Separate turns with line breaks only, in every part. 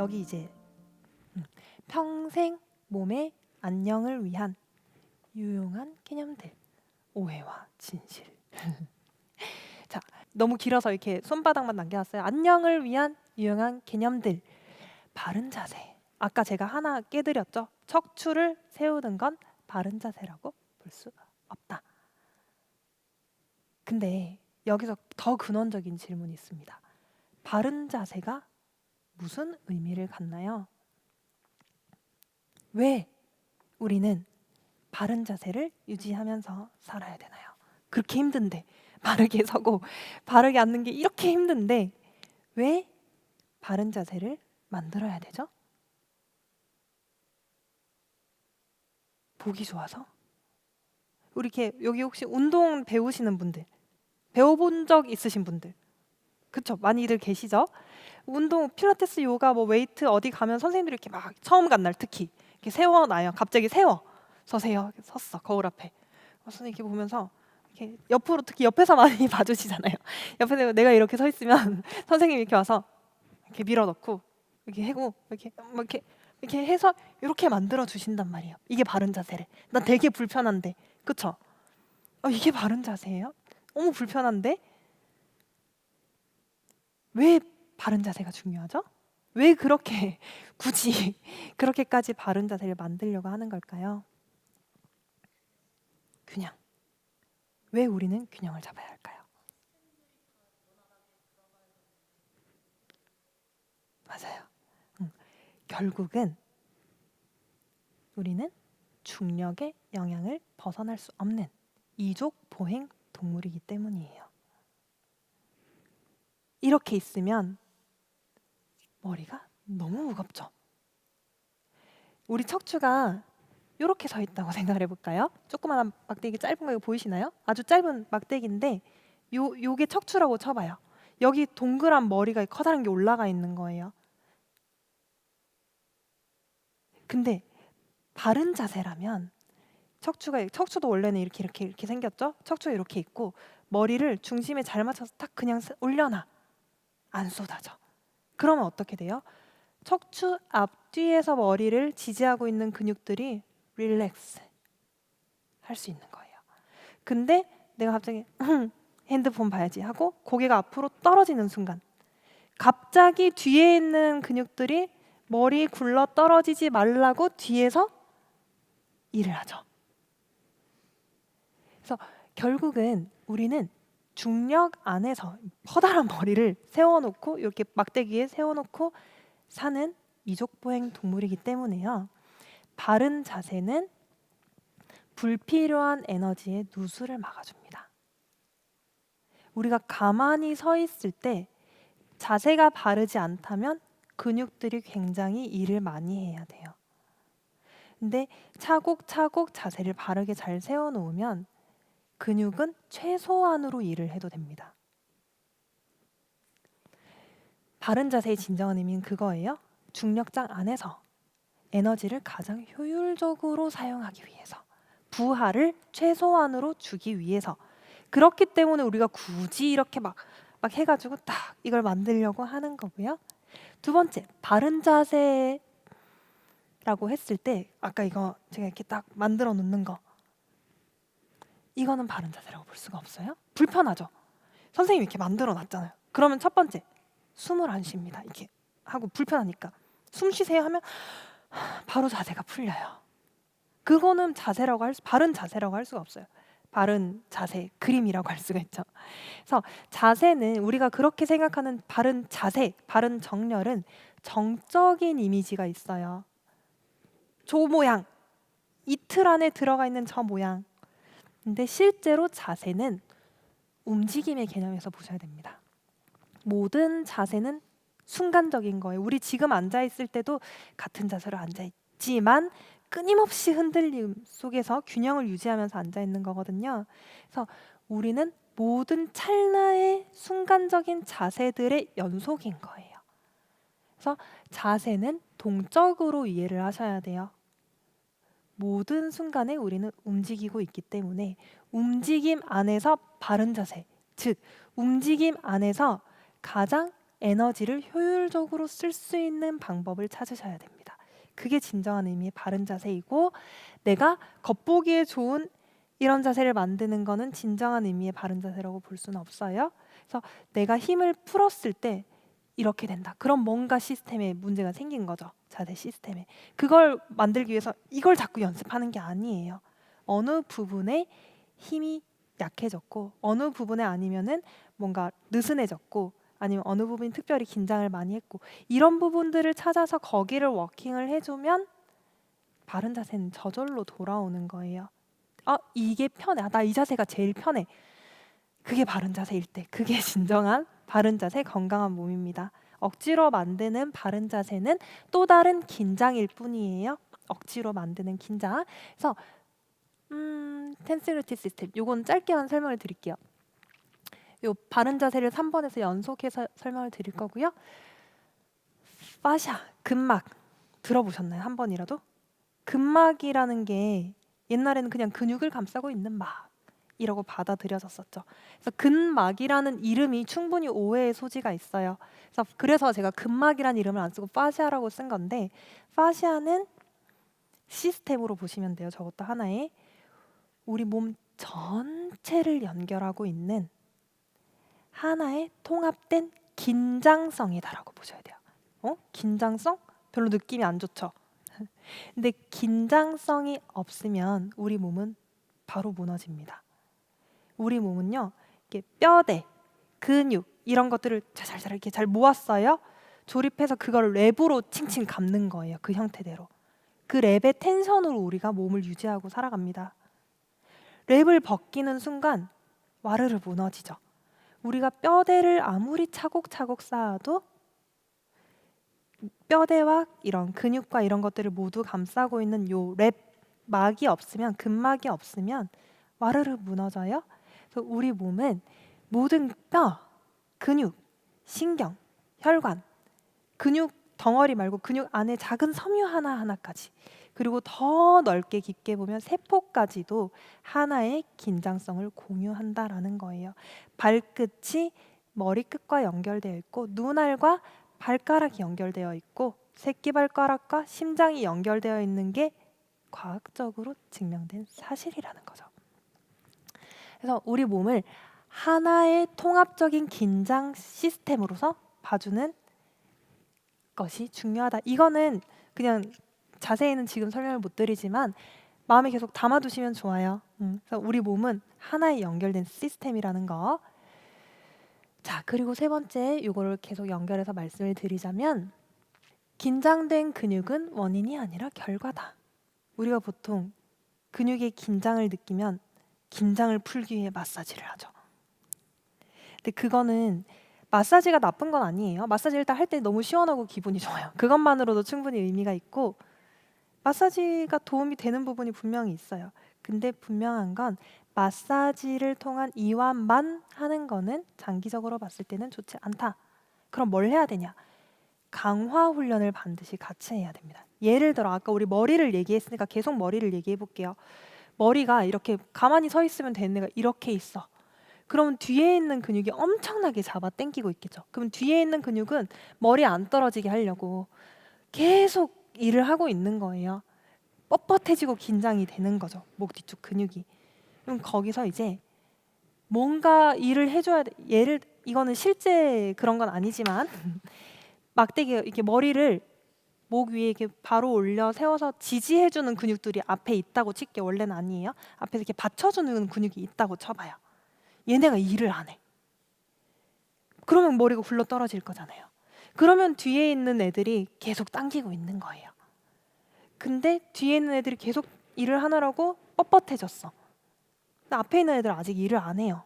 여기 이제 평생 몸의 안녕을 위한 유용한 개념들, 오해와 진실. 자, 너무 길어서 이렇게 손바닥만 남겨놨어요. 안녕을 위한 유용한 개념들, 바른 자세. 아까 제가 하나 깨드렸죠. 척추를 세우는 건 바른 자세라고 볼 수 없다. 근데 여기서 더 근원적인 질문이 있습니다. 바른 자세가 무슨 의미를 갖나요? 왜 우리는 바른 자세를 유지하면서 살아야 되나요? 그렇게 힘든데, 바르게 서고 바르게 앉는 게 이렇게 힘든데 왜 바른 자세를 만들어야 되죠? 보기 좋아서? 우리 이렇게 여기 혹시 운동 배우시는 분들, 배워본 적 있으신 분들, 그쵸? 많이들 계시죠? 운동, 필라테스, 요가, 뭐 웨이트 어디 가면 선생님들이 이렇게 막 처음 간 날 특히 이렇게 세워놔요. 갑자기 세워. 서세요. 섰어. 거울 앞에. 선생님 이렇게 보면서 이렇게 옆으로, 특히 옆에서 많이 봐주시잖아요. 옆에서 내가 이렇게 서 있으면 선생님이 이렇게 와서 이렇게 밀어넣고 이렇게 해고 이렇게 뭐 이렇게 해서 이렇게 만들어 주신단 말이에요. 이게 바른 자세래. 나 되게 불편한데, 그쵸? 이게 바른 자세예요? 너무 불편한데? 왜 바른 자세가 중요하죠? 왜 그렇게 굳이 그렇게까지 바른 자세를 만들려고 하는 걸까요? 균형. 왜 우리는 균형을 잡아야 할까요? 맞아요. 결국은 우리는 중력의 영향을 벗어날 수 없는 이족 보행 동물이기 때문이에요. 이렇게 있으면 머리가 너무 무겁죠. 우리 척추가 이렇게 서 있다고 생각을 해볼까요? 조그마한 막대기 짧은 거 이거 보이시나요? 아주 짧은 막대기인데 요게 척추라고 쳐봐요. 여기 동그란 머리가 커다란 게 올라가 있는 거예요. 근데 바른 자세라면 척추도 원래는 이렇게 생겼죠? 척추가 이렇게 있고 머리를 중심에 잘 맞춰서 딱 그냥 올려놔. 안 쏟아져. 그러면 어떻게 돼요? 척추 앞뒤에서 머리를 지지하고 있는 근육들이 릴렉스 할 수 있는 거예요. 근데 내가 갑자기 핸드폰 봐야지 하고 고개가 앞으로 떨어지는 순간 갑자기 뒤에 있는 근육들이 머리 굴러 떨어지지 말라고 뒤에서 일을 하죠. 그래서 결국은 우리는 중력 안에서 커다란 머리를 세워놓고 이렇게 막대기에 세워놓고 사는 이족보행 동물이기 때문에요. 바른 자세는 불필요한 에너지의 누수를 막아줍니다. 우리가 가만히 서 있을 때 자세가 바르지 않다면 근육들이 굉장히 일을 많이 해야 돼요. 근데 차곡차곡 자세를 바르게 잘 세워놓으면 근육은 최소한으로 일을 해도 됩니다. 바른 자세의 진정한 의미는 그거예요. 중력장 안에서 에너지를 가장 효율적으로 사용하기 위해서, 부하를 최소한으로 주기 위해서. 그렇기 때문에 우리가 굳이 이렇게 막 해가지고 딱 이걸 만들려고 하는 거고요. 두 번째, 바른 자세라고 했을 때 아까 이거 제가 이렇게 딱 만들어 놓는 거, 이거는 바른 자세라고 볼 수가 없어요. 불편하죠. 선생님이 이렇게 만들어 놨잖아요. 그러면 첫 번째, 숨을 안 쉽니다. 이렇게 하고 불편하니까 숨 쉬세요 하면 바로 자세가 풀려요. 그거는 바른 자세라고 할 수가 없어요. 바른 자세, 그림이라고 할 수가 있죠. 그래서 자세는 우리가 그렇게 생각하는 바른 자세, 바른 정렬은 정적인 이미지가 있어요. 저 모양, 이틀 안에 들어가 있는 저 모양. 근데 실제로 자세는 움직임의 개념에서 보셔야 됩니다. 모든 자세는 순간적인 거예요. 우리 지금 앉아 있을 때도 같은 자세로 앉아 있지만 끊임없이 흔들림 속에서 균형을 유지하면서 앉아 있는 거거든요. 그래서 우리는 모든 찰나의 순간적인 자세들의 연속인 거예요. 그래서 자세는 동적으로 이해를 하셔야 돼요. 모든 순간에 우리는 움직이고 있기 때문에 움직임 안에서 바른 자세, 즉 움직임 안에서 가장 에너지를 효율적으로 쓸 수 있는 방법을 찾으셔야 됩니다. 그게 진정한 의미의 바른 자세이고, 내가 겉보기에 좋은 이런 자세를 만드는 거는 진정한 의미의 바른 자세라고 볼 수는 없어요. 그래서 내가 힘을 풀었을 때 이렇게 된다. 그럼 뭔가 시스템에 문제가 생긴 거죠. 자세 시스템에. 그걸 만들기 위해서 이걸 자꾸 연습하는 게 아니에요. 어느 부분에 힘이 약해졌고 어느 부분에 아니면은 뭔가 느슨해졌고 아니면 어느 부분이 특별히 긴장을 많이 했고 이런 부분들을 찾아서 거기를 워킹을 해주면 바른 자세는 저절로 돌아오는 거예요. 이게 편해. 나 이 자세가 제일 편해. 그게 바른 자세일 때, 그게 진정한 바른 자세, 건강한 몸입니다. 억지로 만드는 바른 자세는 또 다른 긴장일 뿐이에요. 억지로 만드는 긴장. 그래서 텐스그리티 시스템, 요건 짧게만 설명을 드릴게요. 요 바른 자세를 3번에서 연속해서 설명을 드릴 거고요. 파샤, 근막 들어보셨나요? 한 번이라도? 근막이라는 게 옛날에는 그냥 근육을 감싸고 있는 막이라고 받아들여졌었죠. 그래서 근막이라는 이름이 충분히 오해의 소지가 있어요. 그래서 제가 근막이라는 이름을 안 쓰고 파시아라고 쓴 건데, 파시아는 시스템으로 보시면 돼요. 저것도 하나의 우리 몸 전체를 연결하고 있는 하나의 통합된 긴장성이다라고 보셔야 돼요. 긴장성? 별로 느낌이 안 좋죠. 근데 긴장성이 없으면 우리 몸은 바로 무너집니다. 우리 몸은요, 이렇게 뼈대, 근육 이런 것들을 잘 이렇게 잘 모았어요. 조립해서 그걸 랩으로 칭칭 감는 거예요. 그 형태대로. 그 랩의 텐션으로 우리가 몸을 유지하고 살아갑니다. 랩을 벗기는 순간 와르르 무너지죠. 우리가 뼈대를 아무리 차곡차곡 쌓아도 뼈대와 이런 근육과 이런 것들을 모두 감싸고 있는 요 랩 막이 없으면, 근막이 없으면 와르르 무너져요. 그래서 우리 몸은 모든 뼈, 근육, 신경, 혈관, 근육 덩어리 말고 근육 안에 작은 섬유 하나하나까지, 그리고 더 넓게 깊게 보면 세포까지도 하나의 긴장성을 공유한다라는 거예요. 발끝이 머리끝과 연결되어 있고 눈알과 발가락이 연결되어 있고 새끼발가락과 심장이 연결되어 있는 게 과학적으로 증명된 사실이라는 거죠. 그래서 우리 몸을 하나의 통합적인 긴장 시스템으로서 봐주는 것이 중요하다. 이거는 그냥 자세히는 지금 설명을 못 드리지만 마음에 계속 담아두시면 좋아요. 그래서 우리 몸은 하나의 연결된 시스템이라는 거. 자, 그리고 세 번째, 이거를 계속 연결해서 말씀을 드리자면, 긴장된 근육은 원인이 아니라 결과다. 우리가 보통 근육의 긴장을 느끼면 긴장을 풀기 위해 마사지를 하죠. 근데 그거는 마사지가 나쁜 건 아니에요. 마사지 일단 할 때 너무 시원하고 기분이 좋아요. 그것만으로도 충분히 의미가 있고 마사지가 도움이 되는 부분이 분명히 있어요. 근데 분명한 건 마사지를 통한 이완만 하는 거는 장기적으로 봤을 때는 좋지 않다. 그럼 뭘 해야 되냐? 강화 훈련을 반드시 같이 해야 됩니다. 예를 들어 아까 우리 머리를 얘기했으니까 계속 머리를 얘기해 볼게요. 머리가 이렇게 가만히 서 있으면 되는 애가 이렇게 있어. 그럼 뒤에 있는 근육이 엄청나게 잡아 당기고 있겠죠. 그럼 뒤에 있는 근육은 머리 안 떨어지게 하려고 계속 일을 하고 있는 거예요. 뻣뻣해지고 긴장이 되는 거죠. 목 뒤쪽 근육이. 그럼 거기서 이제 뭔가 일을 해줘야 돼. 이거는 실제 그런 건 아니지만 막대기 이렇게 머리를 목 위에 이렇게 바로 올려 세워서 지지해주는 근육들이 앞에 있다고 칠게. 원래는 아니에요. 앞에서 이렇게 받쳐주는 근육이 있다고 쳐봐요. 얘네가 일을 안 해. 그러면 머리가 굴러 떨어질 거잖아요. 그러면 뒤에 있는 애들이 계속 당기고 있는 거예요. 근데 뒤에 있는 애들이 계속 일을 하느라고 뻣뻣해졌어. 근데 앞에 있는 애들은 아직 일을 안 해요.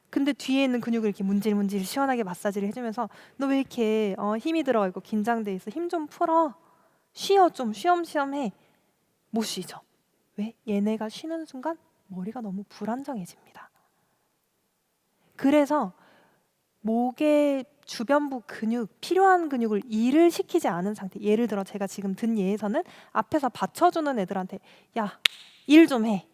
근데 뒤에 있는 근육을 이렇게 문질문질 시원하게 마사지를 해주면서 너 왜 이렇게 힘이 들어가 있고 긴장돼 있어? 힘 좀 풀어. 쉬어 좀. 쉬엄쉬엄 해. 못 쉬죠. 왜? 얘네가 쉬는 순간 머리가 너무 불안정해집니다. 그래서 목의 주변부 근육, 필요한 근육을 일을 시키지 않은 상태. 예를 들어 제가 지금 든 예에서는 앞에서 받쳐주는 애들한테 야, 일 좀 해.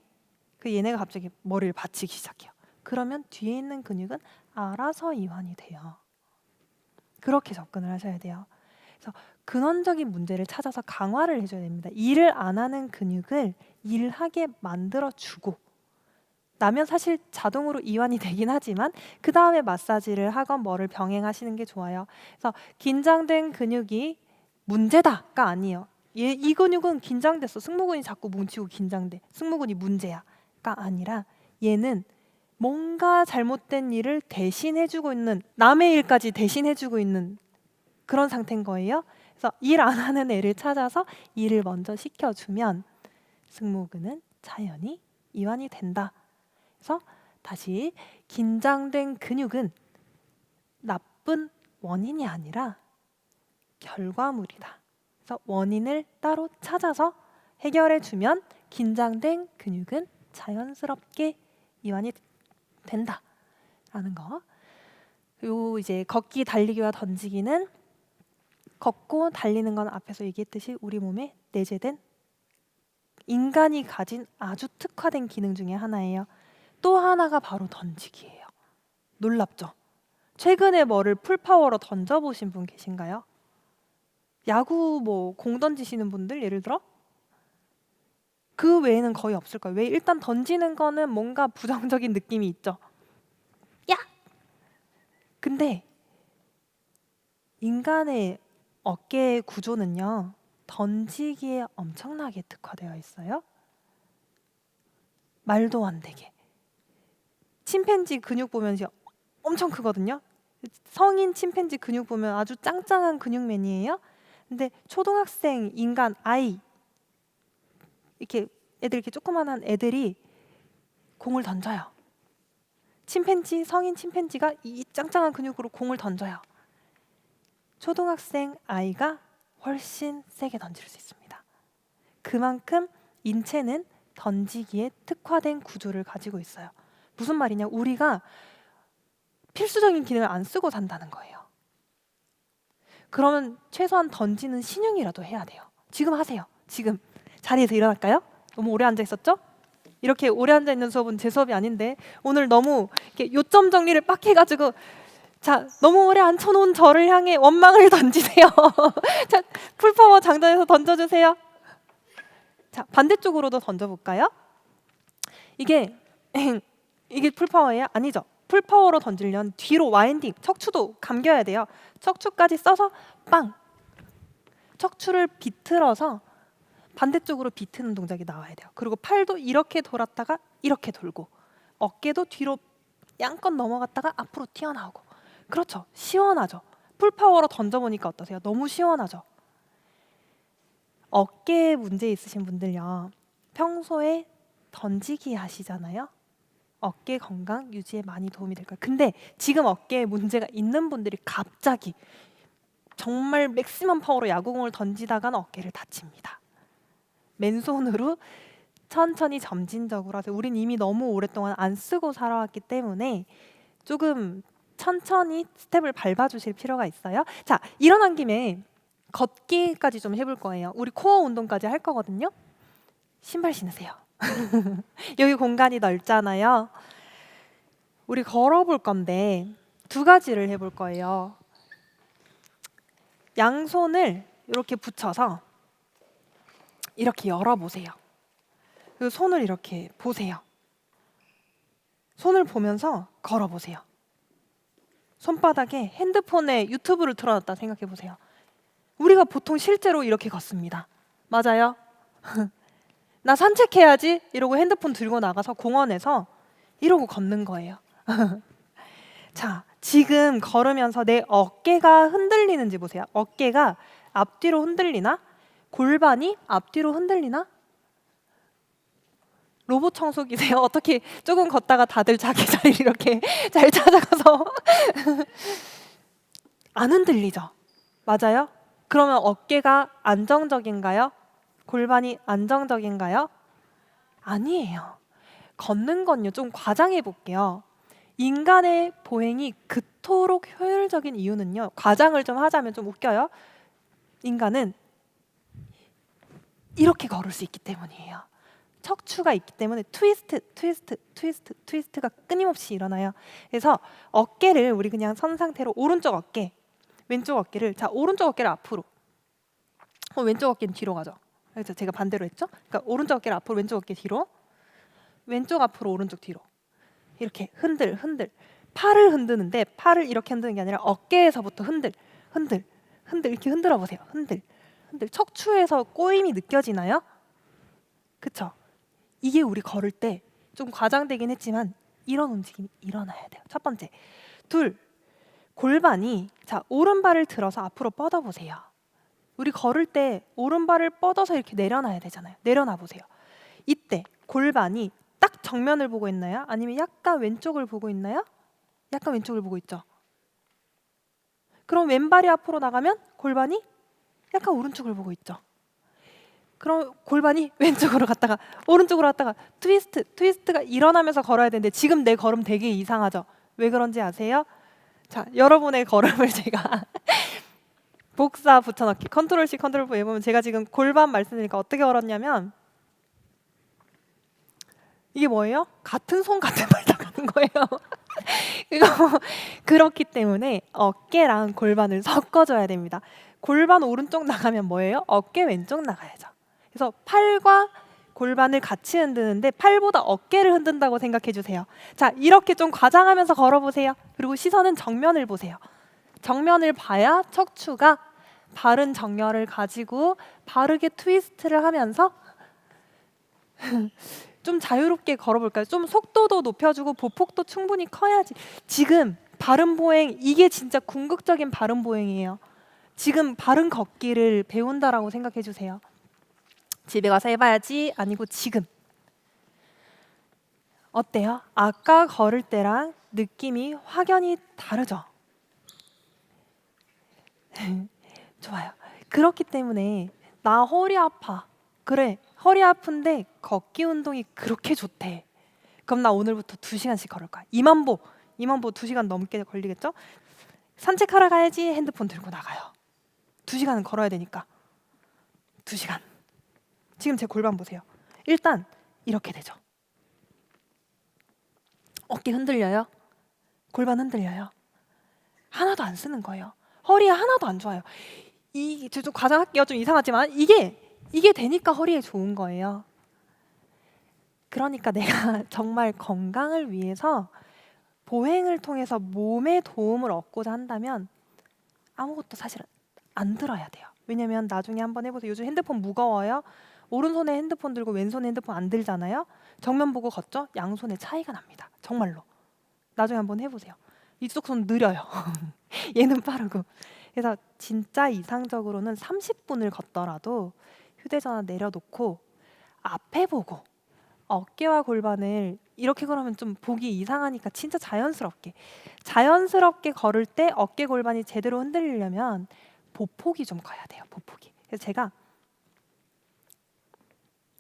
그 얘네가 갑자기 머리를 받치기 시작해요. 그러면 뒤에 있는 근육은 알아서 이완이 돼요. 그렇게 접근을 하셔야 돼요. 그래서 근원적인 문제를 찾아서 강화를 해줘야 됩니다. 일을 안 하는 근육을 일하게 만들어주고 나면 사실 자동으로 이완이 되긴 하지만 그 다음에 마사지를 하건 뭐를 병행하시는 게 좋아요. 그래서 긴장된 근육이 문제다가 아니에요. 이 근육은 긴장됐어. 승모근이 자꾸 뭉치고 긴장돼. 승모근이 문제야가 아니라 얘는 뭔가 잘못된 일을 대신해주고 있는, 남의 일까지 대신해주고 있는 그런 상태인 거예요. 그래서 일 안 하는 애를 찾아서 일을 먼저 시켜주면 승모근은 자연히 이완이 된다. 그래서 다시 긴장된 근육은 나쁜 원인이 아니라 결과물이다. 그래서 원인을 따로 찾아서 해결해주면 긴장된 근육은 자연스럽게 이완이 된다라는 거. 요 이제 걷기, 달리기와 던지기는 걷고 달리는 건 앞에서 얘기했듯이 우리 몸에 내재된 인간이 가진 아주 특화된 기능 중에 하나예요. 또 하나가 바로 던지기예요. 놀랍죠? 최근에 뭐를 풀파워로 던져보신 분 계신가요? 야구 뭐 공 던지시는 분들 예를 들어? 그 외에는 거의 없을 거예요. 왜? 일단 던지는 거는 뭔가 부정적인 느낌이 있죠. 야! 근데 인간의 어깨 구조는요, 던지기에 엄청나게 특화되어 있어요. 말도 안 되게. 침팬지 근육 보면 이제 엄청 크거든요. 성인 침팬지 근육 보면 아주 짱짱한 근육맨이에요. 근데 초등학생 인간 아이 이렇게 애들 이렇게 조그만한 애들이 공을 던져요. 침팬지 성인 침팬지가 이 짱짱한 근육으로 공을 던져요. 초등학생 아이가 훨씬 세게 던질 수 있습니다. 그만큼 인체는 던지기에 특화된 구조를 가지고 있어요. 무슨 말이냐? 우리가 필수적인 기능을 안 쓰고 산다는 거예요. 그러면 최소한 던지는 신용이라도 해야 돼요. 지금 하세요. 지금 자리에서 일어날까요? 너무 오래 앉아 있었죠? 이렇게 오래 앉아 있는 수업은 제 수업이 아닌데 오늘 너무 이렇게 요점 정리를 빡 해가지고 자, 너무 오래 앉혀놓은 저를 향해 원망을 던지세요. 자, 풀파워 장전해서 던져주세요. 자, 반대쪽으로도 던져볼까요? 이게 풀파워예요? 아니죠. 풀파워로 던지려면 뒤로 와인딩, 척추도 감겨야 돼요. 척추까지 써서 빵! 척추를 비틀어서 반대쪽으로 비트는 동작이 나와야 돼요. 그리고 팔도 이렇게 돌았다가 이렇게 돌고 어깨도 뒤로 양껏 넘어갔다가 앞으로 튀어나오고. 그렇죠. 시원하죠. 풀파워로 던져보니까 어떠세요? 너무 시원하죠. 어깨에 문제 있으신 분들요, 평소에 던지기 하시잖아요. 어깨 건강 유지에 많이 도움이 될 거예요. 근데 지금 어깨에 문제가 있는 분들이 갑자기 정말 맥시멈 파워로 야구공을 던지다가는 어깨를 다칩니다. 맨손으로 천천히 점진적으로 하세요. 우린 이미 너무 오랫동안 안 쓰고 살아왔기 때문에 조금 천천히 스텝을 밟아주실 필요가 있어요. 자, 일어난 김에 걷기까지 좀 해볼 거예요. 우리 코어 운동까지 할 거거든요. 신발 신으세요. 여기 공간이 넓잖아요. 우리 걸어볼 건데 두 가지를 해볼 거예요. 양손을 이렇게 붙여서 이렇게 열어보세요. 그리고 손을 이렇게 보세요. 손을 보면서 걸어보세요. 손바닥에 핸드폰에 유튜브를 틀어놨다 생각해보세요. 우리가 보통 실제로 이렇게 걷습니다. 맞아요? 나 산책해야지 이러고 핸드폰 들고 나가서 공원에서 이러고 걷는 거예요. 자, 지금 걸으면서 내 어깨가 흔들리는지 보세요. 어깨가 앞뒤로 흔들리나? 골반이 앞뒤로 흔들리나? 로봇 청소기세요? 어떻게 조금 걷다가 다들 자기 자리를 이렇게 잘 찾아가서 안 흔들리죠? 맞아요? 그러면 어깨가 안정적인가요? 골반이 안정적인가요? 아니에요. 걷는 건요, 좀 과장해 볼게요. 인간의 보행이 그토록 효율적인 이유는요, 과장을 좀 하자면 좀 웃겨요. 인간은 이렇게 걸을 수 있기 때문이에요. 척추가 있기 때문에 트위스트가 끊임없이 일어나요. 그래서 어깨를 우리 그냥 선 상태로 오른쪽 어깨, 왼쪽 어깨를, 자 오른쪽 어깨를 앞으로, 왼쪽 어깨는 뒤로 가죠. 그래서 제가 반대로 했죠. 그러니까 오른쪽 어깨를 앞으로, 왼쪽 어깨 뒤로, 왼쪽 앞으로, 오른쪽 뒤로, 이렇게 흔들 흔들. 팔을 흔드는데 팔을 이렇게 흔드는 게 아니라 어깨에서부터 흔들 흔들 흔들, 이렇게 흔들어 보세요. 흔들 흔들. 척추에서 꼬임이 느껴지나요? 그쵸? 이게 우리 걸을 때 좀 과장되긴 했지만 이런 움직임이 일어나야 돼요. 첫 번째. 둘, 골반이, 자 오른발을 들어서 앞으로 뻗어 보세요. 우리 걸을 때 오른발을 뻗어서 이렇게 내려놔야 되잖아요. 내려놔 보세요. 이때 골반이 딱 정면을 보고 있나요? 아니면 약간 왼쪽을 보고 있나요? 약간 왼쪽을 보고 있죠. 그럼 왼발이 앞으로 나가면 골반이 약간 오른쪽을 보고 있죠. 그럼 골반이 왼쪽으로 갔다가 오른쪽으로 갔다가 트위스트가 일어나면서 걸어야 되는데 지금 내 걸음 되게 이상하죠. 왜 그런지 아세요? 자, 여러분의 걸음을 제가 복사 붙여넣기, 컨트롤 C 컨트롤 V 해보면 제가 지금 골반 말씀드리니까 어떻게 걸었냐면 이게 뭐예요? 같은 손 같은 발 나가는 거예요. 이거 그렇기 때문에 어깨랑 골반을 섞어줘야 됩니다. 골반 오른쪽 나가면 뭐예요? 어깨 왼쪽 나가야죠. 그래서 팔과 골반을 같이 흔드는데 팔보다 어깨를 흔든다고 생각해 주세요. 자, 이렇게 좀 과장하면서 걸어보세요. 그리고 시선은 정면을 보세요. 정면을 봐야 척추가 바른 정렬을 가지고 바르게 트위스트를 하면서 좀 자유롭게 걸어볼까요? 좀 속도도 높여주고 보폭도 충분히 커야지. 지금 바른 보행, 이게 진짜 궁극적인 바른 보행이에요. 지금 바른 걷기를 배운다라고 생각해 주세요. 집에 가서 해봐야지 아니고 지금. 어때요? 아까 걸을 때랑 느낌이 확연히 다르죠? 좋아요. 그렇기 때문에 나 허리 아파. 그래, 허리 아픈데 걷기 운동이 그렇게 좋대. 그럼 나 오늘부터 2시간씩 걸을 거야. 2만 보 2시간 넘게 걸리겠죠? 산책하러 가야지 핸드폰 들고 나가요. 2시간은 걸어야 되니까. 2시간. 지금 제 골반 보세요. 일단 이렇게 되죠. 어깨 흔들려요? 골반 흔들려요? 하나도 안 쓰는 거예요. 허리에 하나도 안 좋아요. 좀 과장할게요. 좀 이상하지만 이게 되니까 허리에 좋은 거예요. 그러니까 내가 정말 건강을 위해서 보행을 통해서 몸에 도움을 얻고자 한다면 아무것도 사실 안 들어야 돼요. 왜냐면 나중에 한번 해보세요. 요즘 핸드폰 무거워요. 오른손에 핸드폰 들고 왼손에 핸드폰 안 들잖아요. 정면 보고 걷죠? 양손의 차이가 납니다. 정말로. 나중에 한번 해보세요. 이쪽 손 느려요. 얘는 빠르고. 그래서 진짜 이상적으로는 30분을 걷더라도 휴대전화 내려놓고 앞에 보고 어깨와 골반을 이렇게 걸으면 좀 보기 이상하니까 진짜 자연스럽게 걸을 때 어깨 골반이 제대로 흔들리려면 보폭이 좀 커야 돼요. 보폭이. 그래서 제가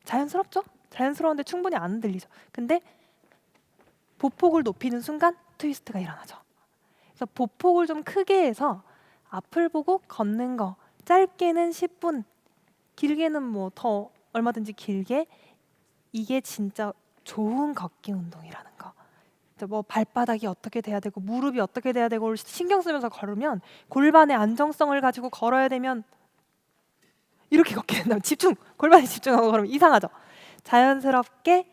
자연스럽죠? 자연스러운데 충분히 안 흔들리죠. 근데 보폭을 높이는 순간 트위스트가 일어나죠. 그래서 보폭을 좀 크게 해서 앞을 보고 걷는 거. 짧게는 10분, 길게는 뭐 더 얼마든지 길게. 이게 진짜 좋은 걷기 운동이라는 거. 뭐 발바닥이 어떻게 돼야 되고 무릎이 어떻게 돼야 되고 신경 쓰면서 걸으면 골반의 안정성을 가지고 걸어야 되면 이렇게 걷게 된다면 골반에 집중하고 걸으면 이상하죠. 자연스럽게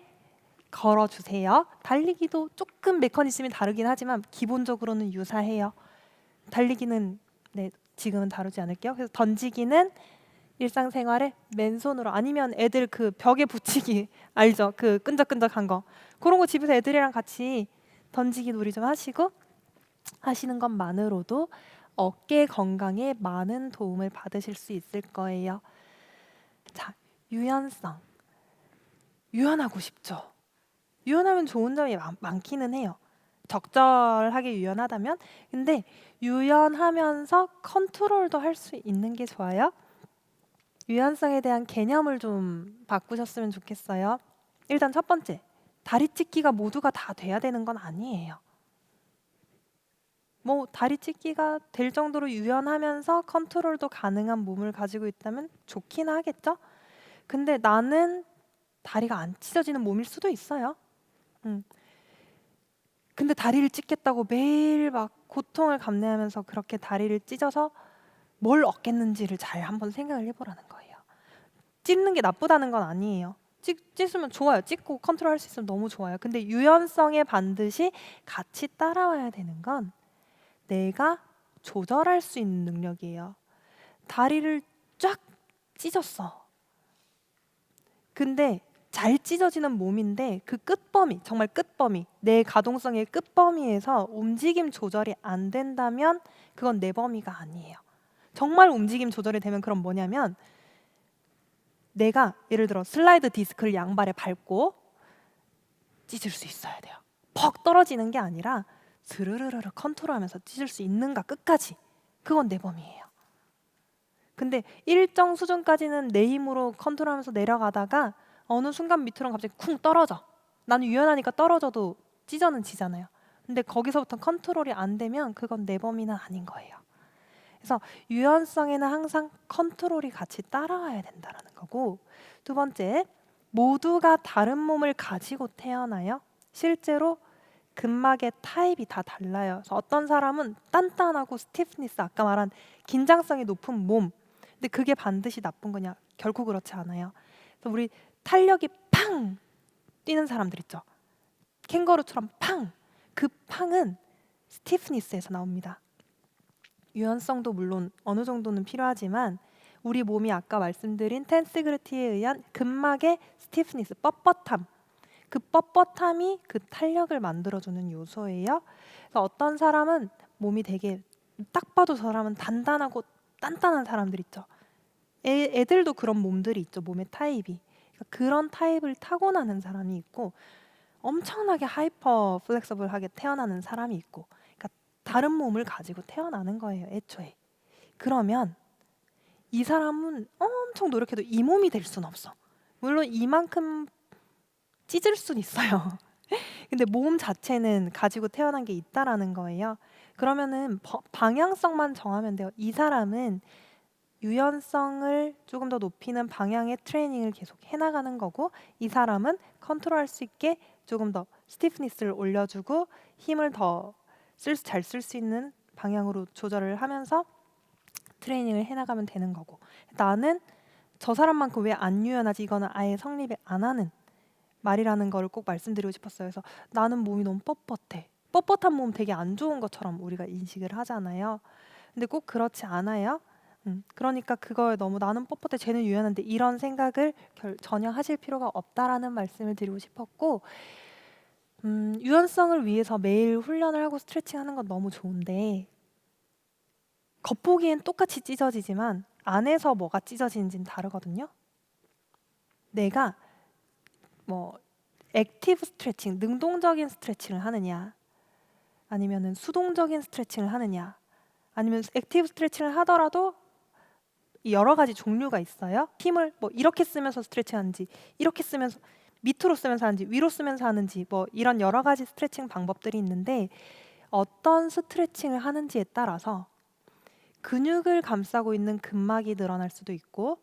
걸어주세요. 달리기도 조금 메커니즘이 다르긴 하지만 기본적으로는 유사해요. 달리기는 지금은 다루지 않을게요. 그래서 던지기는 일상생활에 맨손으로, 아니면 애들 그 벽에 붙이기 알죠? 그 끈적끈적한 거. 그런 거 집에서 애들이랑 같이 던지기 놀이 좀 하시고 하시는 것만으로도 어깨 건강에 많은 도움을 받으실 수 있을 거예요. 자, 유연성. 유연하고 싶죠? 유연하면 좋은 점이 많기는 해요. 적절하게 유연하다면. 근데 유연하면서 컨트롤도 할 수 있는 게 좋아요. 유연성에 대한 개념을 좀 바꾸셨으면 좋겠어요. 일단 첫 번째, 다리 찢기가 모두가 다 돼야 되는 건 아니에요. 뭐 다리 찢기가 될 정도로 유연하면서 컨트롤도 가능한 몸을 가지고 있다면 좋긴 하겠죠? 근데 나는 다리가 안 찢어지는 몸일 수도 있어요. 근데 다리를 찢겠다고 매일 막 고통을 감내하면서 그렇게 다리를 찢어서 뭘 얻겠는지를 잘 한번 생각을 해보라는 거예요. 찢는 게 나쁘다는 건 아니에요. 찢으면 좋아요. 찢고 컨트롤할 수 있으면 너무 좋아요. 근데 유연성에 반드시 같이 따라와야 되는 건 내가 조절할 수 있는 능력이에요. 다리를 쫙 찢었어. 근데 잘 찢어지는 몸인데 그 끝범위, 정말 끝범위, 내 가동성의 끝범위에서 움직임 조절이 안 된다면 그건 내 범위가 아니에요. 정말 움직임 조절이 되면 그럼 뭐냐면 내가 예를 들어 슬라이드 디스크를 양발에 밟고 찢을 수 있어야 돼요. 퍽 떨어지는 게 아니라 스르르르르 컨트롤하면서 찢을 수 있는가 끝까지. 그건 내 범위예요. 근데 일정 수준까지는 내 힘으로 컨트롤하면서 내려가다가 어느 순간 밑으로 갑자기 쿵 떨어져. 나는 유연하니까 떨어져도 찢어는 지잖아요. 근데 거기서부터 컨트롤이 안 되면 그건 내 범위는 아닌 거예요. 그래서 유연성에는 항상 컨트롤이 같이 따라와야 된다는 거고, 두 번째, 모두가 다른 몸을 가지고 태어나요. 실제로 근막의 타입이 다 달라요. 그래서 어떤 사람은 단단하고 스티프니스, 아까 말한 긴장성이 높은 몸, 근데 그게 반드시 나쁜 거냐? 결코 그렇지 않아요. 그래서 우리 탄력이 팡 뛰는 사람들 있죠. 캥거루처럼 팡! 그 팡은 스티프니스에서 나옵니다. 유연성도 물론 어느 정도는 필요하지만 우리 몸이 아까 말씀드린 텐시그리티에 의한 근막의 스티프니스, 뻣뻣함, 그 뻣뻣함이 그 탄력을 만들어주는 요소예요. 그래서 어떤 사람은 몸이 되게 딱 봐도 저 사람은 단단하고 단단한 사람들 있죠. 애들도 그런 몸들이 있죠. 몸의 타입이. 그러니까 그런 타입을 타고나는 사람이 있고 엄청나게 하이퍼 플렉서블하게 태어나는 사람이 있고, 그러니까 다른 몸을 가지고 태어나는 거예요. 애초에. 그러면 이 사람은 엄청 노력해도 이 몸이 될 수는 없어. 물론 이만큼 찢을 수는 있어요. 근데 몸 자체는 가지고 태어난 게 있다라는 거예요. 그러면은 방향성만 정하면 돼요. 이 사람은 유연성을 조금 더 높이는 방향의 트레이닝을 계속 해나가는 거고, 이 사람은 컨트롤할 수 있게 조금 더 스티프니스를 올려주고 힘을 더 잘 쓸 수 있는 방향으로 조절을 하면서 트레이닝을 해나가면 되는 거고, 나는 저 사람만큼 왜 안 유연하지? 이거는 아예 성립이 안 하는 말이라는 걸 꼭 말씀드리고 싶었어요. 그래서 나는 몸이 너무 뻣뻣해. 뻣뻣한 몸 되게 안 좋은 것처럼 우리가 인식을 하잖아요. 근데 꼭 그렇지 않아요. 그러니까 그걸 너무 나는 뻣뻣해, 쟤는 유연한데 이런 생각을 전혀 하실 필요가 없다라는 말씀을 드리고 싶었고, 유연성을 위해서 매일 훈련을 하고 스트레칭하는 건 너무 좋은데 겉보기엔 똑같이 찢어지지만 안에서 뭐가 찢어지는지는 다르거든요. 내가 뭐 액티브 스트레칭, 능동적인 스트레칭을 하느냐, 아니면은 수동적인 스트레칭을 하느냐, 아니면 액티브 스트레칭을 하더라도 여러 가지 종류가 있어요. 힘을 뭐 이렇게 쓰면서 스트레칭하는지, 이렇게 쓰면서 밑으로 쓰면서 하는지, 위로 쓰면서 하는지, 뭐 이런 여러 가지 스트레칭 방법들이 있는데 어떤 스트레칭을 하는지에 따라서 근육을 감싸고 있는 근막이 늘어날 수도 있고,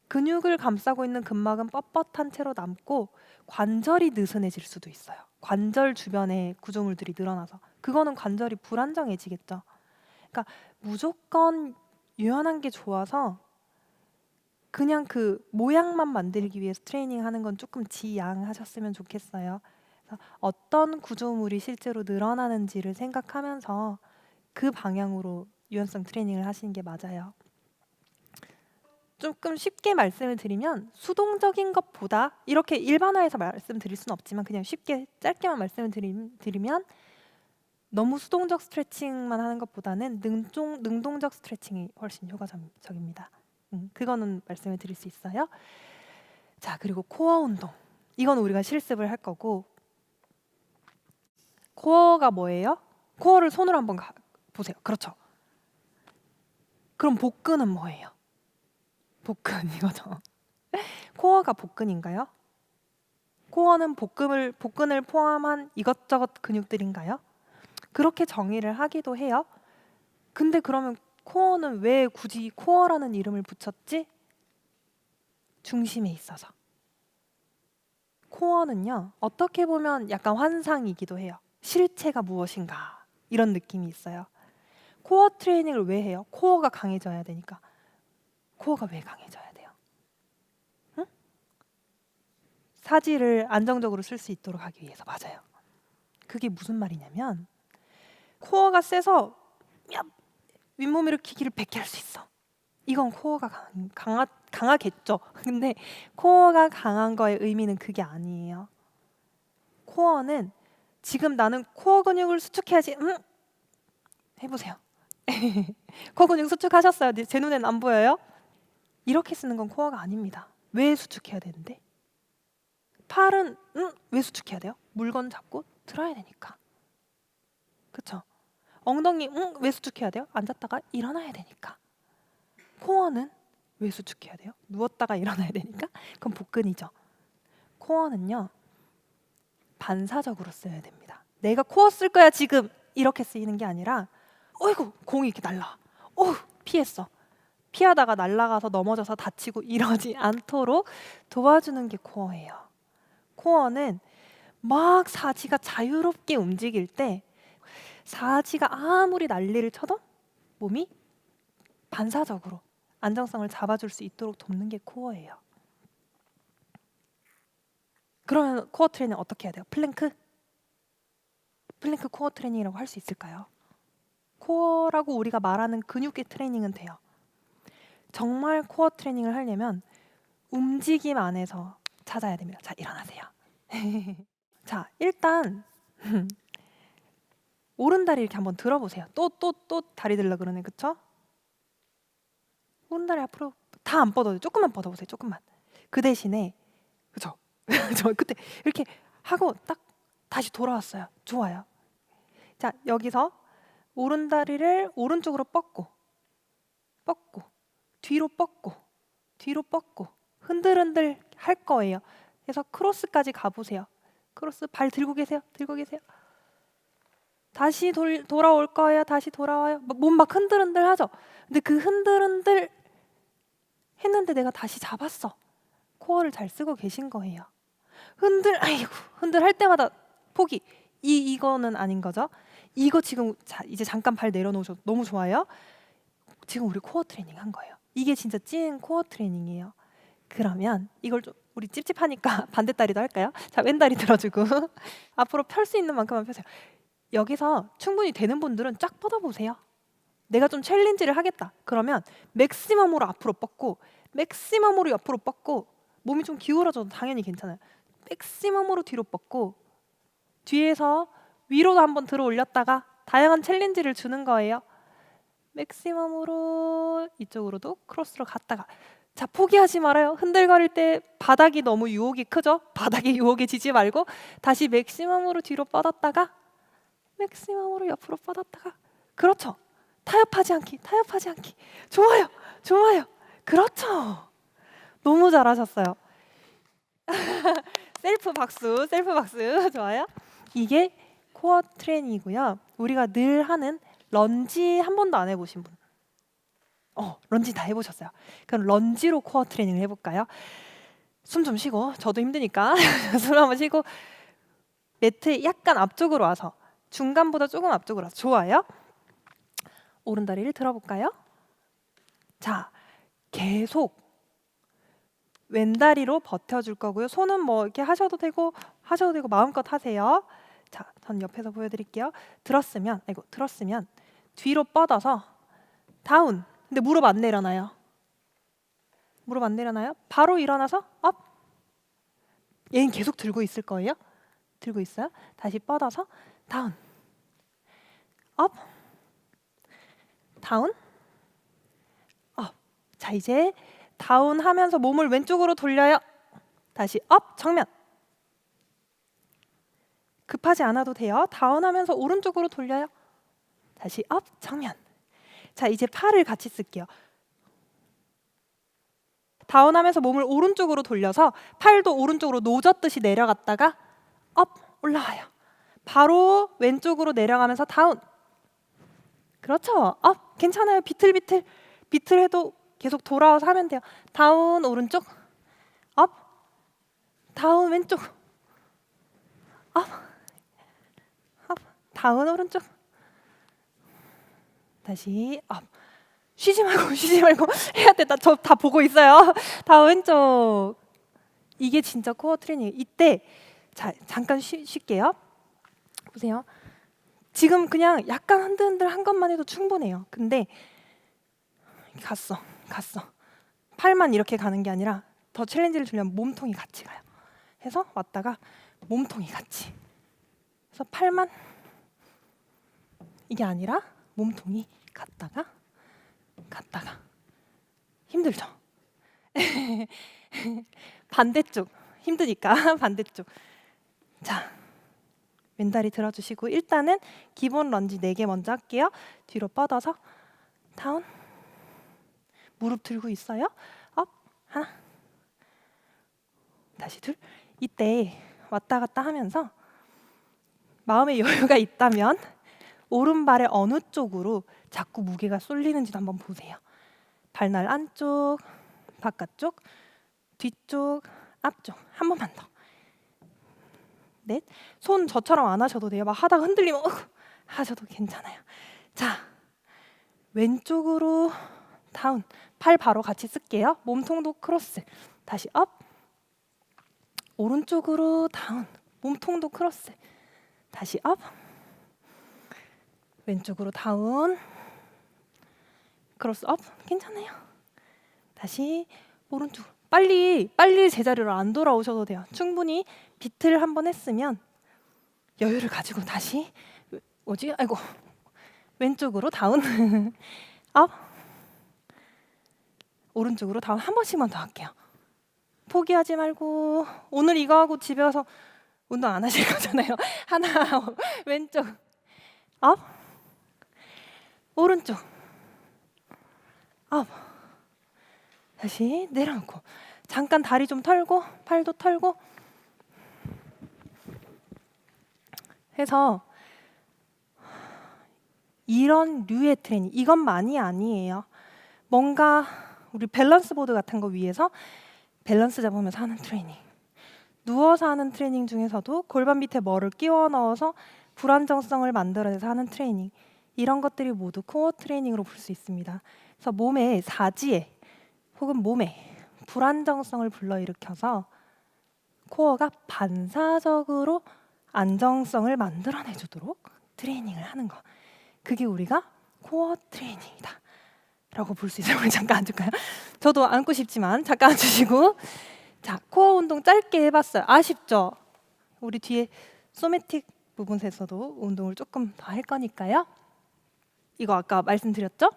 근육을 감싸고 있는 근막은 뻣뻣한 채로 남고 관절이 느슨해질 수도 있어요. 관절 주변에 구조물들이 늘어나서 그거는 관절이 불안정해지겠죠. 그러니까 무조건 유연한 게 좋아서 그냥 그 모양만 만들기 위해서 트레이닝 하는 건 조금 지양하셨으면 좋겠어요. 그래서 어떤 구조물이 실제로 늘어나는지를 생각하면서 그 방향으로 유연성 트레이닝을 하시는 게 맞아요. 조금 쉽게 말씀을 드리면 수동적인 것보다, 이렇게 일반화해서 말씀드릴 수는 없지만 그냥 쉽게 짧게만 말씀을 드리면 너무 수동적 스트레칭만 하는 것보다는 능동적 스트레칭이 훨씬 효과적입니다. 그거는 말씀을 드릴 수 있어요. 자, 그리고 코어 운동. 이건 우리가 실습을 할 거고, 코어가 뭐예요? 코어를 손으로 한번 보세요. 그렇죠. 그럼 복근은 뭐예요? 복근 이거죠. 코어가 복근인가요? 코어는 복근을 포함한 이것저것 근육들인가요? 그렇게 정의를 하기도 해요. 근데 그러면 코어는 왜 굳이 코어라는 이름을 붙였지? 중심에 있어서. 코어는요, 어떻게 보면 약간 환상이기도 해요. 실체가 무엇인가 이런 느낌이 있어요. 코어 트레이닝을 왜 해요? 코어가 강해져야 되니까. 코어가 왜 강해져야 돼요? 응? 사지를 안정적으로 쓸 수 있도록 하기 위해서. 맞아요. 그게 무슨 말이냐면 코어가 세서 윗몸 일으키기를 100개 할 수 있어. 이건 코어가 강하겠죠. 근데 코어가 강한 거의 의미는 그게 아니에요. 코어는 지금 나는 코어 근육을 수축해야지. 해보세요. 코어 근육 수축하셨어요? 제 눈엔 안 보여요? 이렇게 쓰는 건 코어가 아닙니다. 왜 수축해야 되는데? 팔은 왜 수축해야 돼요? 물건 잡고 들어야 되니까. 그쵸? 엉덩이 왜 수축해야 돼요? 앉았다가 일어나야 되니까. 코어는 왜 수축해야 돼요? 누웠다가 일어나야 되니까. 그럼 복근이죠. 코어는요 반사적으로 써야 됩니다. 내가 코어 쓸 거야 지금 이렇게 쓰이는 게 아니라 어이구 공이 이렇게 날라. 피했어. 피하다가 날아가서 넘어져서 다치고 이러지 않도록 도와주는 게 코어예요. 코어는 막 사지가 자유롭게 움직일 때 사지가 아무리 난리를 쳐도 몸이 반사적으로 안정성을 잡아줄 수 있도록 돕는 게 코어예요. 그러면 코어 트레이닝 어떻게 해야 돼요? 플랭크 코어 트레이닝이라고 할 수 있을까요? 코어라고 우리가 말하는 근육계 트레이닝은 돼요. 정말 코어 트레이닝을 하려면 움직임 안에서 찾아야 됩니다. 자, 일어나세요. 자, 일단 오른다리 이렇게 한번 들어보세요. 또 다리 들려 그러네, 그쵸? 오른다리 앞으로 다 안 뻗어도 조금만 뻗어보세요. 조금만. 그 대신에 그쵸? 저 그때 이렇게 하고 딱 다시 돌아왔어요. 좋아요. 자, 여기서 오른다리를 오른쪽으로 뻗고 뒤로 뻗고 흔들흔들 할 거예요. 그래서 크로스까지 가보세요. 크로스 발 들고 계세요. 다시 돌아올 거예요. 다시 돌아와요. 몸 막 흔들흔들 하죠. 근데 그 흔들흔들 했는데 내가 다시 잡았어. 코어를 잘 쓰고 계신 거예요. 흔들 할 때마다 포기. 이거는 아닌 거죠. 이거 지금 이제 잠깐 발 내려놓으셔도 너무 좋아요. 지금 우리 코어 트레이닝 한 거예요. 이게 진짜 찐 코어 트레이닝이에요. 그러면 이걸 좀 우리 찝찝하니까 반대다리도 할까요? 자, 왼다리 들어주고 앞으로 펼 수 있는 만큼만 펴세요. 여기서 충분히 되는 분들은 쫙 뻗어보세요. 내가 좀 챌린지를 하겠다. 그러면 맥시멈으로 앞으로 뻗고 맥시멈으로 옆으로 뻗고 몸이 좀 기울어져도 당연히 괜찮아요. 맥시멈으로 뒤로 뻗고 뒤에서 위로도 한번 들어 올렸다가 다양한 챌린지를 주는 거예요. 맥시멈으로 이쪽으로도 크로스로 갔다가 자, 포기하지 말아요. 흔들거릴 때 바닥이 너무 유혹이 크죠? 바닥의 유혹에 지지 말고 다시 맥시멈으로 뒤로 뻗었다가 맥시멈으로 옆으로 뻗었다가 그렇죠. 타협하지 않기. 좋아요. 그렇죠. 너무 잘하셨어요. 셀프 박수. 좋아요. 이게 코어 트레이닝이고요. 우리가 늘 하는 런지 한 번도 안 해보신 분. 런지 다 해보셨어요. 그럼 런지로 코어 트레이닝을 해볼까요? 숨 좀 쉬고, 저도 힘드니까 숨 한번 쉬고 매트 약간 앞쪽으로 와서 중간보다 조금 앞쪽으로 와서 좋아요. 오른다리를 들어볼까요? 자, 계속 왼다리로 버텨줄 거고요. 손은 뭐 이렇게 하셔도 되고 마음껏 하세요. 자, 전 옆에서 보여드릴게요. 들었으면 뒤로 뻗어서 다운. 근데 무릎 안 내려놔요. 바로 일어나서 업. 얘는 계속 들고 있을 거예요. 들고 있어요. 다시 뻗어서 다운. 업. 다운. 업. 자, 이제 다운 하면서 몸을 왼쪽으로 돌려요. 다시 업. 정면. 급하지 않아도 돼요. 다운 하면서 오른쪽으로 돌려요. 다시 업. 정면. 자, 이제 팔을 같이 쓸게요. 다운하면서 몸을 오른쪽으로 돌려서 팔도 오른쪽으로 노젓듯이 내려갔다가 업 올라와요. 바로 왼쪽으로 내려가면서 다운. 그렇죠. 업 괜찮아요. 비틀해도 계속 돌아와서 하면 돼요. 다운 오른쪽, 업, 다운 왼쪽, 업, 다운 오른쪽, 다시 업. 쉬지 말고 쉬지 말고 해야 돼. 나 저 다 보고 있어요. 다 왼쪽. 이게 진짜 코어 트레이닝. 이때 자 잠깐 쉴게요. 보세요. 지금 그냥 약간 흔들흔들 한 것만 해도 충분해요. 근데 갔어. 팔만 이렇게 가는 게 아니라 더 챌린지를 주려면 몸통이 같이 가요. 해서 왔다가 몸통이 같이. 그래서 팔만 이게 아니라 몸통이 갔다가 힘들죠? 반대쪽 힘드니까 반대쪽. 자, 왼다리 들어주시고 일단은 기본 런지 4개 먼저 할게요. 뒤로 뻗어서 다운. 무릎 들고 있어요. 업 하나. 다시 둘. 이때 왔다 갔다 하면서 마음의 여유가 있다면 오른발의 어느 쪽으로 자꾸 무게가 쏠리는지도 한번 보세요. 발날 안쪽, 바깥쪽, 뒤쪽, 앞쪽. 한 번만 더. 넷. 손 저처럼 안 하셔도 돼요. 막 하다가 흔들리면 하셔도 괜찮아요. 자, 왼쪽으로 다운. 팔 바로 같이 쓸게요. 몸통도 크로스. 다시 업. 오른쪽으로 다운. 몸통도 크로스. 다시 업. 왼쪽으로 다운. 크로스 업. 괜찮아요. 다시 오른쪽. 빨리 제자리로 안 돌아오셔도 돼요. 충분히 비트를 한번 했으면 여유를 가지고 다시 아이고 왼쪽으로 다운. 업. 오른쪽으로 다운. 한 번씩만 더 할게요. 포기하지 말고. 오늘 이거 하고 집에 와서 운동 안 하실 거잖아요. 하나. 왼쪽. 업. 오른쪽. 업. 다시 내려놓고 잠깐 다리 좀 털고 팔도 털고 해서 이런 류의 트레이닝. 이것만이 아니에요. 뭔가 우리 밸런스 보드 같은 거 위에서 밸런스 잡으면서 하는 트레이닝. 누워서 하는 트레이닝 중에서도 골반 밑에 뭐를 끼워 넣어서 불안정성을 만들어내서 하는 트레이닝. 이런 것들이 모두 코어 트레이닝으로 볼 수 있습니다. 그래서 몸의 사지에 혹은 몸에 불안정성을 불러일으켜서 코어가 반사적으로 안정성을 만들어내주도록 트레이닝을 하는 거. 그게 우리가 코어 트레이닝이다 라고 볼 수 있어요. 우리 잠깐 앉을까요? 저도 앉고 싶지만 잠깐 앉으시고. 자, 코어 운동 짧게 해봤어요. 아쉽죠? 우리 뒤에 소매틱 부분에서도 운동을 조금 더 할 거니까요. 이거 아까 말씀드렸죠?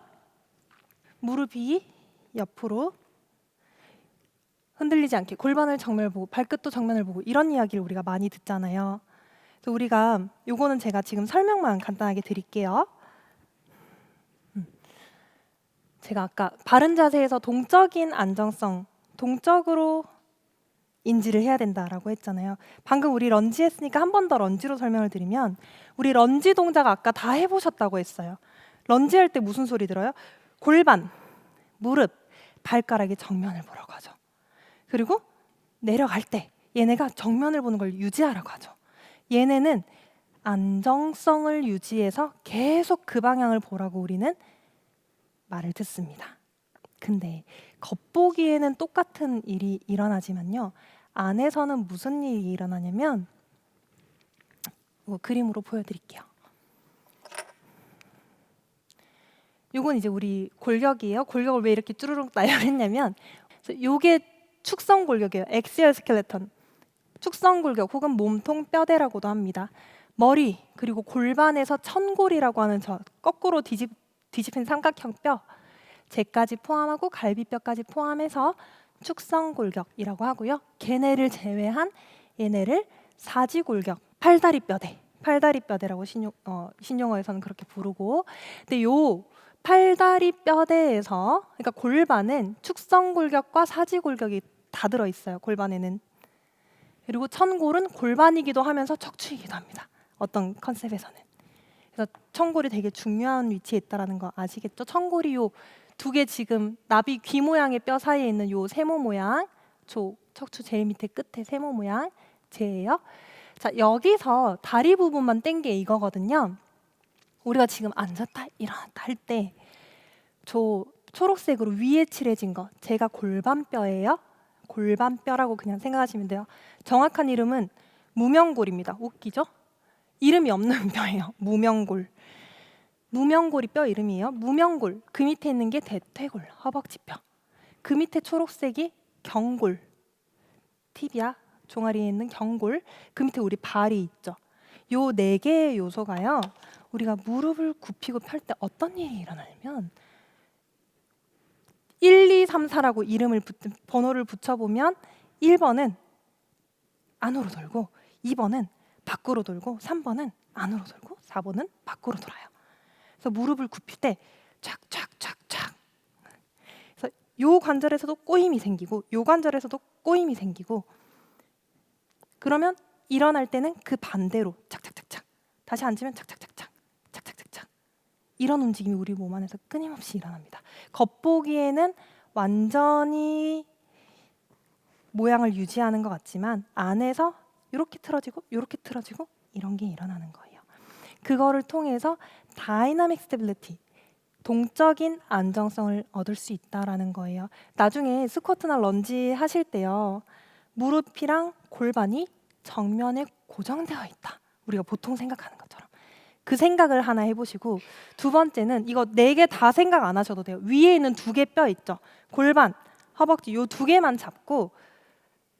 무릎이 옆으로 흔들리지 않게 골반을 정면을 보고 발끝도 정면을 보고 이런 이야기를 우리가 많이 듣잖아요. 그래서 우리가 요거는 제가 지금 설명만 간단하게 드릴게요. 제가 아까 바른 자세에서 동적인 안정성, 동적으로 인지를 해야 된다라고 했잖아요. 방금 우리 런지 했으니까 한 번 더 런지로 설명을 드리면 우리 런지 동작 아까 다 해보셨다고 했어요. 런지 할 때 무슨 소리 들어요? 골반, 무릎, 발가락이 정면을 보라고 하죠. 그리고 내려갈 때 얘네가 정면을 보는 걸 유지하라고 하죠. 얘네는 안정성을 유지해서 계속 그 방향을 보라고 우리는 말을 듣습니다. 근데 겉보기에는 똑같은 일이 일어나지만요. 안에서는 무슨 일이 일어나냐면 그림으로 보여드릴게요. 요건 이제 우리 골격이에요. 골격을 왜 이렇게 쭈르륵 나열했냐면 요게 축성 골격이에요. 엑시얼 스켈레톤. 축성 골격 혹은 몸통 뼈대라고도 합니다. 머리 그리고 골반에서 천골이라고 하는 저 거꾸로 뒤집힌 삼각형 뼈 쟤까지 포함하고 갈비뼈까지 포함해서 축성골격이라고 하고요. 걔네를 제외한 얘네를 사지골격, 팔다리뼈대라고 신용어에서는 그렇게 부르고. 근데 요 팔다리뼈대에서 그러니까 골반은 축성골격과 사지골격이 다 들어있어요. 골반에는. 그리고 천골은 골반이기도 하면서 척추이기도 합니다. 어떤 컨셉에서는. 그래서 천골이 되게 중요한 위치에 있다는 거 아시겠죠? 천골이 요 두 개 지금 나비 귀 모양의 뼈 사이에 있는 요 세모 모양, 척추 제일 밑에 끝에 세모 모양 쟤예요. 자, 여기서 다리 부분만 뗀 게 이거거든요. 우리가 지금 앉았다 일어났다 할 때 저 초록색으로 위에 칠해진 거 제가 골반뼈예요. 골반뼈라고 그냥 생각하시면 돼요. 정확한 이름은 무명골입니다. 웃기죠? 이름이 없는 뼈예요. 무명골. 무명골이 뼈 이름이에요. 무명골. 그 밑에 있는 게 대퇴골, 허벅지뼈. 그 밑에 초록색이 경골, 티비아 종아리에 있는 경골. 그 밑에 우리 발이 있죠. 요 네 개의 요소가요. 우리가 무릎을 굽히고 펼 때 어떤 일이 일어나냐면 1, 2, 3, 4라고 번호를 붙여보면 1번은 안으로 돌고 2번은 밖으로 돌고 3번은 안으로 돌고 4번은 밖으로 돌아요. 그래서 무릎을 굽힐 때 촥촥촥촥. 그래서 요 관절에서도 꼬임이 생기고 요 관절에서도 꼬임이 생기고 그러면 일어날 때는 그 반대로 착착착착. 다시 앉으면 착착착착. 착착착착. 이런 움직임이 우리 몸 안에서 끊임없이 일어납니다. 겉보기에는 완전히 모양을 유지하는 것 같지만 안에서 이렇게 틀어지고 이렇게 틀어지고 이런 게 일어나는 거예요. 그거를 통해서 다이나믹 스테빌리티, 동적인 안정성을 얻을 수 있다라는 거예요. 나중에 스쿼트나 런지 하실 때요. 무릎이랑 골반이 정면에 고정되어 있다. 우리가 보통 생각하는 것처럼. 그 생각을 하나 해보시고 두 번째는 이거 4개 다 생각 안 하셔도 돼요. 위에 있는 2개 뼈 있죠. 골반, 허벅지 요 2개만 잡고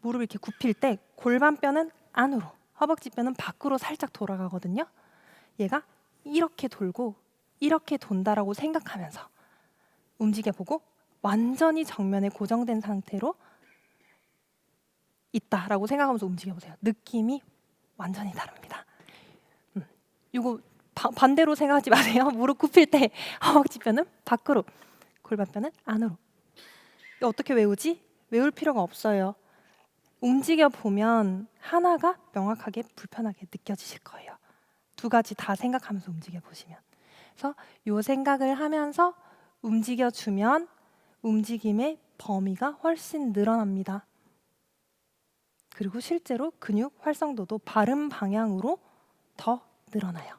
무릎을 이렇게 굽힐 때 골반뼈는 안으로, 허벅지뼈는 밖으로 살짝 돌아가거든요. 얘가 이렇게 돌고 이렇게 돈다라고 생각하면서 움직여보고 완전히 정면에 고정된 상태로 있다라고 생각하면서 움직여보세요. 느낌이 완전히 다릅니다. 이거 반대로 생각하지 마세요. 무릎 굽힐 때 허벅지뼈는 밖으로, 골반뼈는 안으로. 이거 어떻게 외우지? 외울 필요가 없어요. 움직여 보면 하나가 명확하게 불편하게 느껴지실 거예요. 2가지 다 생각하면서 움직여 보시면. 그래서 이 생각을 하면서 움직여 주면 움직임의 범위가 훨씬 늘어납니다. 그리고 실제로 근육 활성도도 바른 방향으로 더 늘어나요.